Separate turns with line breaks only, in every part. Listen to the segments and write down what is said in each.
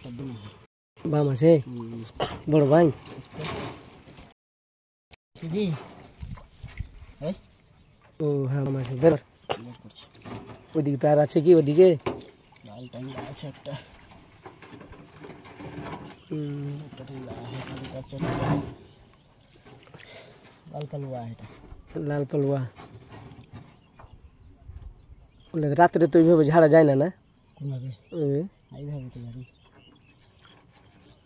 বাম আছে বড় ভাই ও হ্যাঁ বাম আছে বের ওইদিকে তার আছে কি ওইদিকে লাল ট্যাংরা আছে একটা লাল পালুয়া এটা লাল পালুয়া বলে রাত্রে তো এইভাবে ঝাড়া যায় না না কোনভাবে এইভাবে তো ঝাড়ি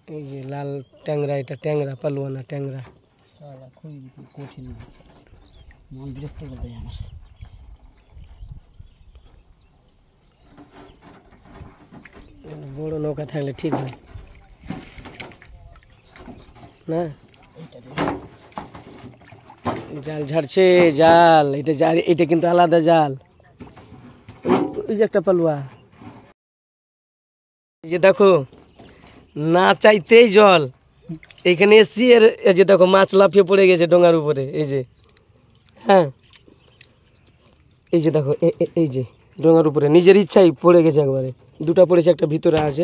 এই যে লাল ট্যাংরা এটা ট্যাংরা পালুয়া না ট্যাংরা সারা খুবই কঠিন মন বিরক্ত করে দেয় আমার বড় নৌকা থাকলে ঠিক হয় না জাল ঝাড়ছে জাল এটা কিন্তু আলাদা জাল ওই যে একটা পালুয়া এই যে দেখো না চাইতেই জল এখানে এসছি এই যে দেখো মাছ লাফিয়ে পড়ে গেছে ডোঙার উপরে এই যে হ্যাঁ এই যে দেখো এই যে ডোঙার উপরে নিজের ইচ্ছাই পড়ে গেছে একবারে দুটো পড়েছে একটা ভিতরে আছে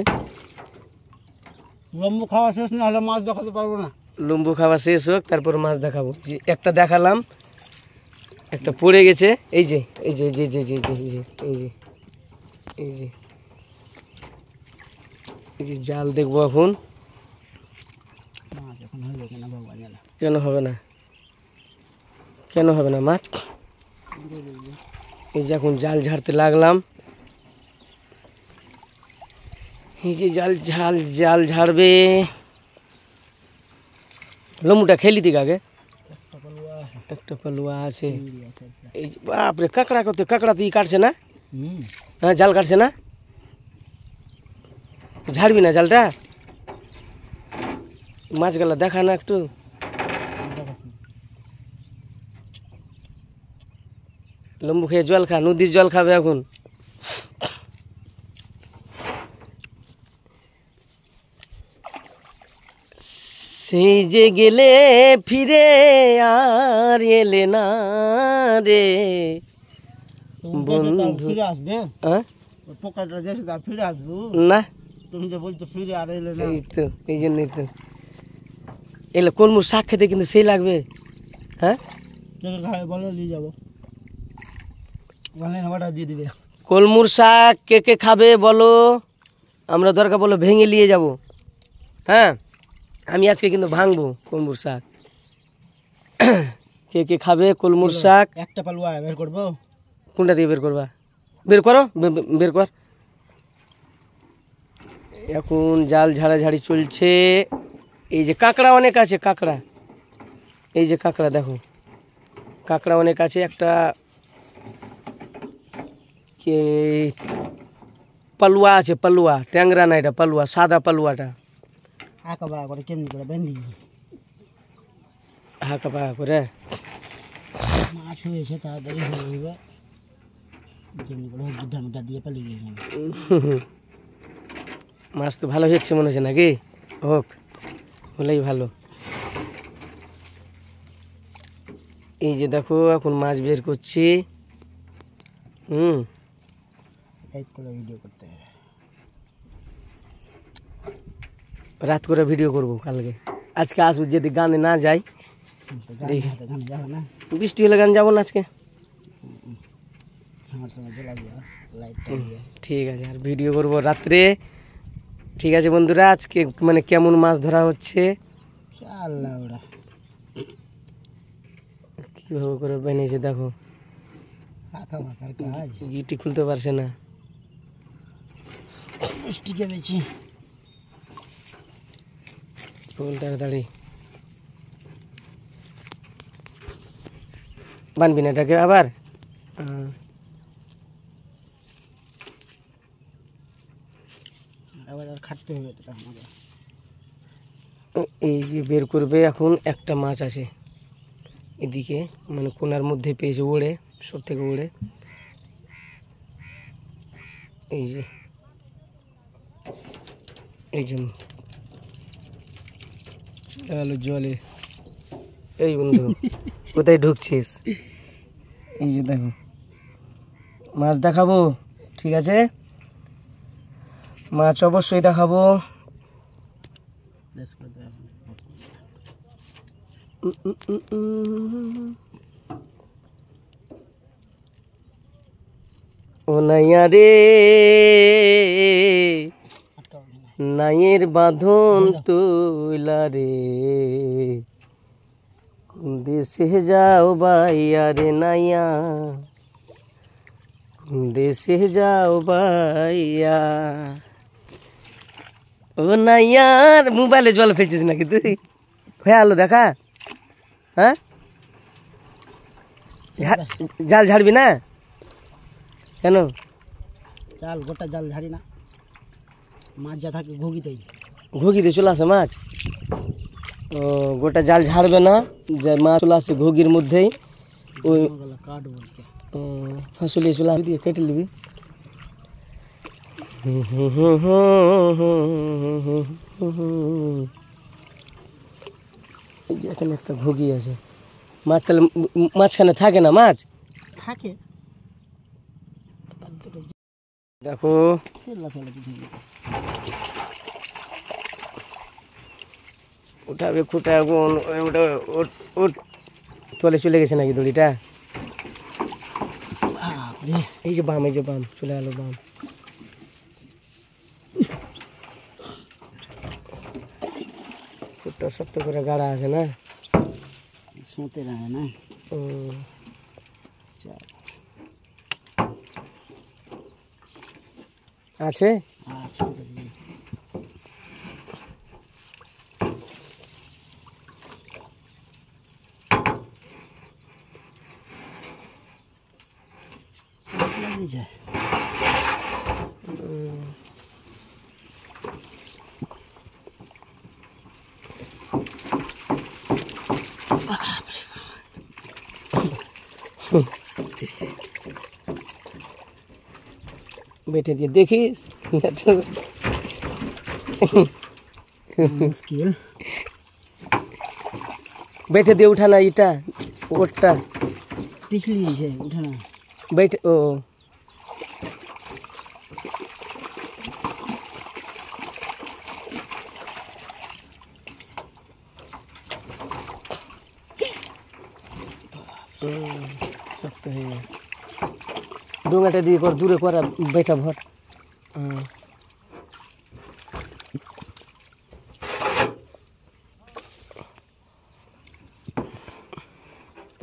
লম্বু খাওয়া শেষ না হলে মাছ দেখাতে পারবো না লম্বু খাওয়া শেষ হোক তারপর মাছ দেখাবো যে একটা দেখালাম একটা পড়ে গেছে এই যে এই যে এই যে এই যে এই যে এই যে এই যে এই যে জাল দেখবো এখন কেন হবে না কেন হবে না মাছ এই যে এখন জাল ঝাড়তে লাগলাম এই যে জাল ঝাড়বে লম্বুটা খেলি দিক আগে একটা পালুয়া আছে এই বাপরে কাঁকড়া কত কাঁকড়া তো কাটছে না হ্যাঁ জাল কাটছে না ঝাড়বি না জালটা মাছগুলা দেখা না একটু লম্বু খেয়ে জল খা নদীর জল খাবে এখন সেই যে গেলে ফিরে আর এলে না রে বন্ধু ফিরে আসবে হ্যাঁ পোকাটা দেখে তার ফিরে আসবো না তুমি যে বলছো ফিরে আর এলে না এই তো এই জন্যই তো এলে কলমুর শাক খেতে কিন্তু সেই লাগবে হ্যাঁ বলো নিয়ে যাবো অর্ডার দিয়ে দিবে কলমুর শাক কে কে খাবে বলো আমরা দরকার বলো ভেঙে নিয়ে যাব হ্যাঁ আমি আজকে কিন্তু ভাঙবো কলমুর শাক কে কে খাবে কলমুর শাক একটা পালুয়া বের করবো কোনটা দিয়ে বের করবা বের করো বের কর এখন জাল ঝাড়াঝাড়ি চলছে এই যে কাঁকড়া অনেক আছে কাঁকড়া এই যে কাঁকড়া দেখো কাঁকড়া অনেক আছে একটা কে পালুয়া আছে পালুয়া ট্যাংরা না এটা পালুয়া সাদা পালুয়াটা হাঁকা পাকা করে কেমনি করে বেঁধি হাঁকা পাকা করে মাছ হয়েছে তাড়াতাড়ি হয়ে যাবে যেমনি করে দুধা মুটা দিয়ে পালিয়ে গিয়ে মাছ তো ভালো হচ্ছে মনে হচ্ছে নাকি হোক হলেই ভালো এই যে দেখো এখন মাছ বের করছি ভিডিও করতে রাত করে ভিডিও করবো কালকে আজকে আসবো যদি গানে না যাই বৃষ্টি হলে গান যাবো না আজকে ঠিক আছে আর ভিডিও করবো রাত্রে ঠিক আছে বন্ধুরা আজকে মানে কেমন মাছ ধরা হচ্ছে কিভাবে করে বানিয়েছে দেখো গিটি খুলতে পারছে না তাড়াতাড়ি বানবি না এটাকে আবার খাটতে হবে এই যে বের করবে এখন একটা মাছ আছে এদিকে মানে কোনার মধ্যে পেয়েছে ওড়ে সব থেকে ওড়ে এই যে জলে এই বন্ধু কোথায় ঢুকছিস এই যে দেখো মাছ দেখাবো ঠিক আছে মাছ অবশ্যই দেখাবো ও নাইয়া রে নাইয়ের বাঁধন তুইলা রে কোন দেশে যাও বাইয়া রে নাইয়া কোন দেশে যাও বাইয়া ও নাইয়ার মোবাইলে জল ফেলছিস নাকি তুই হয়ে আলো দেখা হ্যাঁ জাল ঝাড়বি না কেন
জাল গোটা জাল ঝাড়ি না মাছ যা থাকে
ঘুগিতে চলে আসে মাছ ও গোটা জাল ঝাড়বে না যে মাছ চলে আসে ঘুগির মধ্যেই ওই ফাঁসুলিয়ে চলে আসবি দিয়ে কেটে নিবি এই যে এখানে একটা ঘুগি আছে মাছ তাহলে মাঝখানে থাকে না মাছ
থাকে
দেখো উঠাবে খুঁটা ওটা ওর তলে চলে গেছে নাকি দড়িটা এই যে বাম চলে গেল বাম খুঁটটা শক্ত করে গাড়া আছে না
শুতে রাখে না
আছে बैठे दिए देखिस
मुश्किल
बैठे दिए उठाना ईटा ओटा
पिछली है उठाना
बैठे ओ सकते हैं डोंगाटा दिए कर दूरे करा बैठा भर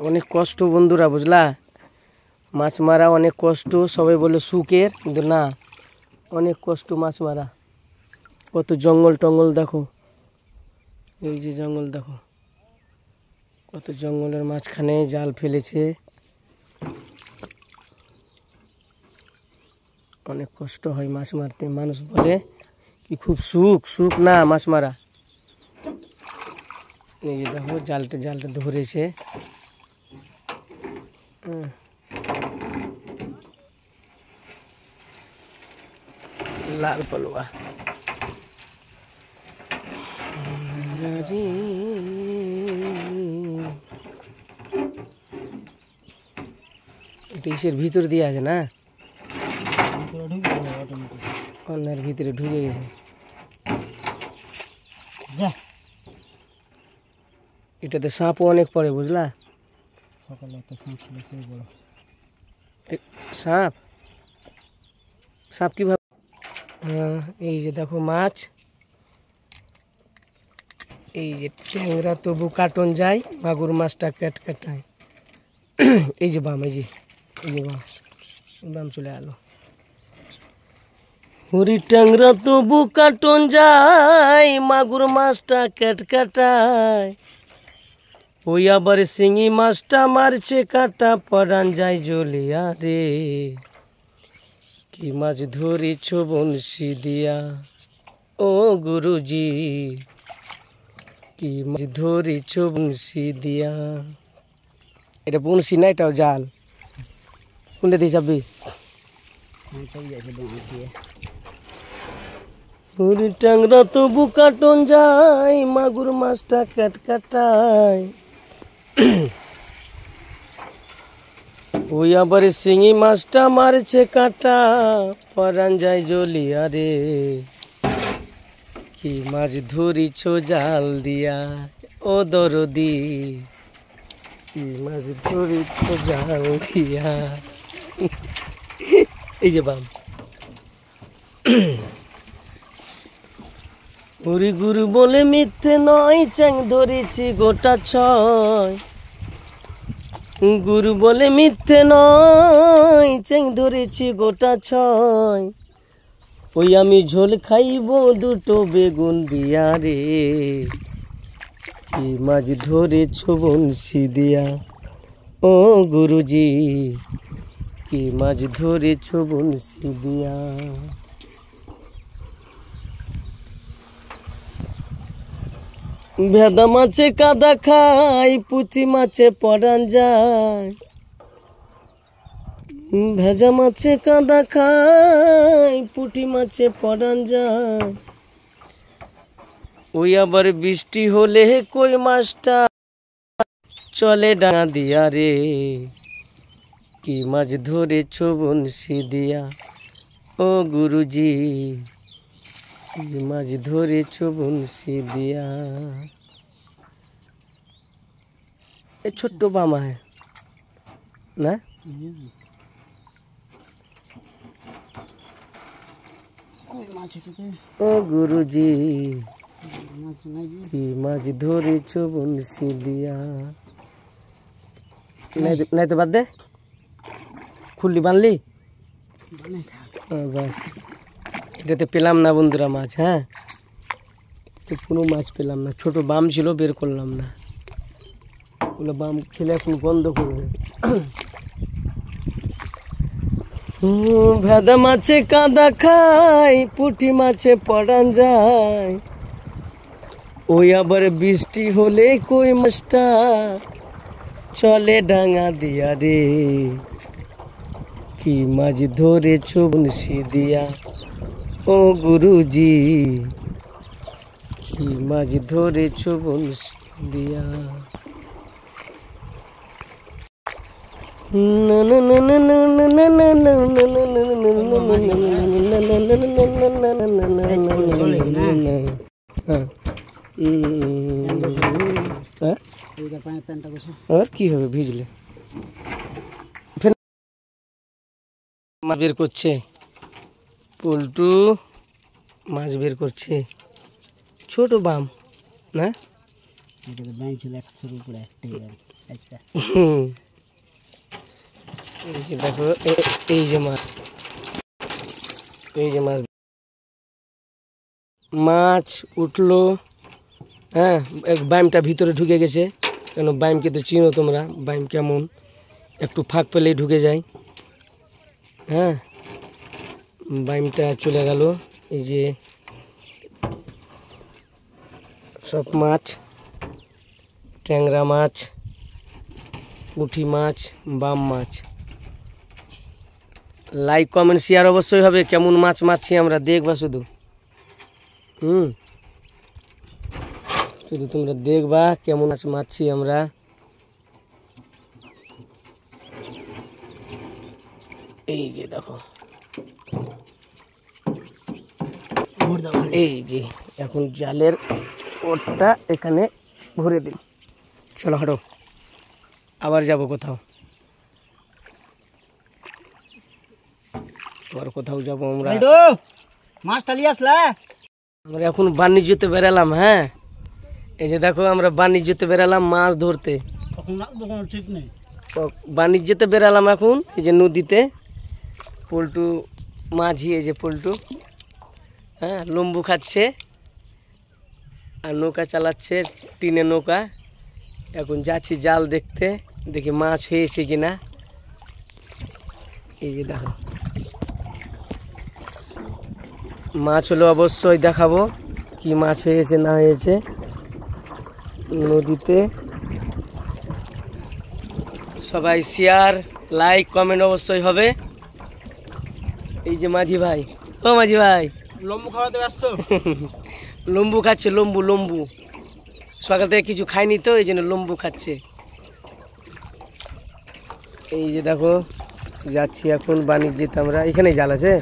অনেক কষ্ট বন্ধুরা বুঝলা মাছ মারা অনেক কষ্ট সবাই বলে সুখের কিন্তু না অনেক কষ্ট মাছ মারা কত জঙ্গল টঙ্গল দেখো এই যে জঙ্গল দেখো কত জঙ্গলের মাঝখানে জাল ফেলেছে অনেক কষ্ট হয় মাছ মারতে মানুষ বলে কি খুব সুখ না মাছ মারা এই যে দেখো জালটা ধরেছে लाल पलुआ ইসের ভিতর দিয়ে আছে না অন্যের ভিতরে ঢুকে গেছে এটাতে সাপও অনেক পড়ে বুঝলা
সকালে একটা সাপ ছিল সেই বড়
সাপ সাপ কিভাবে এই যে দেখো মাছ এই যে ট্যাংরা তবু কাটন যায় মাগুর মাছটা কাটায় এই যে বাম বাম চলে আলো হুরি ট্যাংরা তবু কাটন যায় মাগুর মাছটা কাটায় ওই আবার শিঙি মাছটা মারছে কাটা পরান যায় জ্বলিয়া রে কি মাছ ধরিছ বনশি দিয়া ও গুরুজি কি মাছ ধরিছ বনশি দিয়া এটা বনশি না এটাও জাল কোনটা দিয়ে যাবি ট্যাংরা তবু কাটন যায় মাগুর মাছটা কাটায় ওই আবার শিঙি মাছটা মারছে কাটা পরান যায় জ্বলিয়া রে কি মাছ ধরিছ জাল দিয়া ও দরদি, কি মাছ ধরিছ জাল দিয়া। এই যে বাম হরি গুরু বলে মিথ্যে নয়, চ্যাং ধরেছি গোটা ছয়। গুরু বলে মিথ্যে নয়, চ্যাং ধরেছি গোটা ছয়। ওই আমি ঝোল খাইব দুটো বেগুন দিয়া রে, কি মাছ ধরেছ বংশী দিয়া ও গুরুজি, কি মাছ ধরেছ বংশী দিয়া। ভেদা মাছে কাদা খাই, পুঁটি মাছে পরান যায়। ভেজা মাছে কাদা খাই, পুঁটি মাছে পরান যায়। ওই আবার বৃষ্টি হলে কই মাছটা চলে ডাঙা দিয়া রে, কি মাছ ধরেছ বংশী দিয়া ও গুরুজি, কি মাছ ধরেছ বংশী দিয়া। এ ছোট্ট বামা হ্যাঁ না,
কই মাছ এটাতে?
ও গুরুজি,
মাছ নাই যে।
কি মাছ ধরেছ বংশী দিয়া। নাই তো বাদ দে, খুললি বানলি
বানাই থাক।
বাস। এটাতে পেলাম না বন্ধুরা মাছ, হ্যাঁ তো কোনো মাছ পেলাম না। ছোট বাম ছিল, বের করলাম না। ওগুলো বাম খেলে এখন বন্ধ করবে। ভেদা মাছে কাদা খাই, পুঁটি মাছে পরান যায়। ওই আবার বৃষ্টি হলে কই মাছটা চলে ডাঙা দিয়া রে, কি মাছ ধরেছ বংশী দিয়া ও গুরুজি, কি মাছ ধরেছ বংশী দিয়া।
এইটার পায়ে প্যান্টটা বসে।
আর কি হবে ভিজলে? মাছ বের করছে পল্টু, মাছ বের করছে। ছোট বাম না,
এটাতে ব্যাংক ছিল 100-এর উপরে একটা।
এই যে দেখো, এই যে মাছ, এই যে মাছ, মাছ উঠলো। হ্যাঁ বাইমটা ভিতরে ঢুকে গেছে, কেন বাইমকে তো চিনো তোমরা, বাইম কেমন, একটু ফাঁক পেলেই ঢুকে যায়। হ্যাঁ বাইমটা চলে গেল। এই যে সব মাছ, ট্যাংরা মাছ, পুঁটি মাছ, বাম মাছ। লাইক কমেন্ট শেয়ার অবশ্যই হবে। কেমন মাছ মারছি আমরা দেখবা শুধু, শুধু তোমরা দেখবা কেমন মাছ মারছি আমরা। এই যে দেখো, এই যে এখন জালের ওটটা এখানে ভরে দিন। চলো হাঁটো, আবার যাব কোথাও, আবার কোথাও যাবো আমরা।
মাছটা নিয়ে আসলে
আমরা এখন বাণিজ্যতে বেরালাম। হ্যাঁ এই যে দেখো, আমরা বাণিজ্যতে বেরালাম মাছ ধরতে।
তখন না তখন ঠিক নেই,
বাণিজ্যতে বেরালাম এখন। এই যে নদীতে পল্টু মাঝি, এই যে পল্টু, হ্যাঁ লম্বু খাচ্ছে আর নৌকা চালাচ্ছে, টিনে নৌকা। এখন যাচ্ছি জাল দেখতে, দেখি মাছ হয়েছে কিনা। এই যে দেখো, মাছ হলো অবশ্যই দেখাবো কি মাছ হয়েছে না হয়েছে নদীতে। সবাই শেয়ার লাইক কমেন্ট অবশ্যই হবে। এই যে মাঝি ভাই, ও মাঝি ভাই,
লম্বু খাওয়াতে ব্যস্ত।
লম্বু খাচ্ছে, লম্বু লম্বু। সকাল থেকে কিছু খায়নি তো, এই জন্য লম্বু খাচ্ছে। এই যে দেখো যাচ্ছি এখন বাণিজ্যতে আমরা। এখানেই জাল আছে।